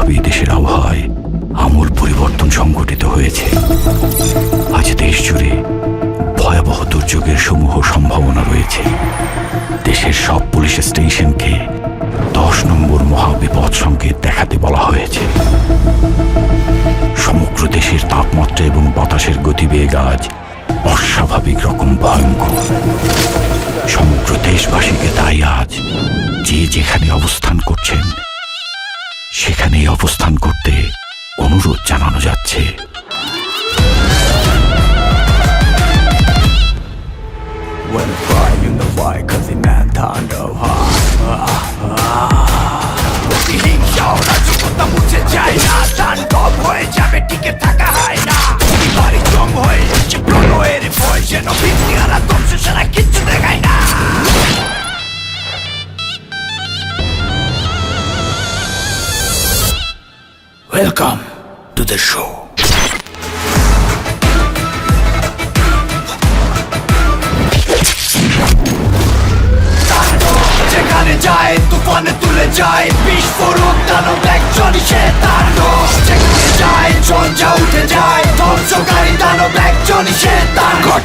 স্বাভাবিকভাবেই দেশের আবহাওয়ায় আমূল পরিবর্তন সংঘটিত হয়েছে। আজ দেশ জুড়ে ভয়াবহ দুর্যোগের সমূহ সম্ভাবনা রয়েছে। দেশের সব পুলিশ স্টেশনকে 10 নম্বর মহাবিপদ সংকেত দেখাতে বলা হয়েছে। সমগ্র দেশের তাপমাত্রা এবং বাতাসের গতিবেগ আজ অস্বাভাবিক রকম ভয়ঙ্কর। সমগ্র দেশবাসীকে তাই আজ যে যেখানে অবস্থান করছেন সেখানেই অবস্থান করতে অনুরোধ জানানো যাচ্ছে। Welcome to the show. যেখানে যায় তুফানে তুলে যায় বিস্ফোরক দানব একজনই সে তাণ্ডব। যেখানে যায় ঝঞ্ঝা উঠে যায় ধ্বংসকারী দানব একজনই সে তাণ্ডব।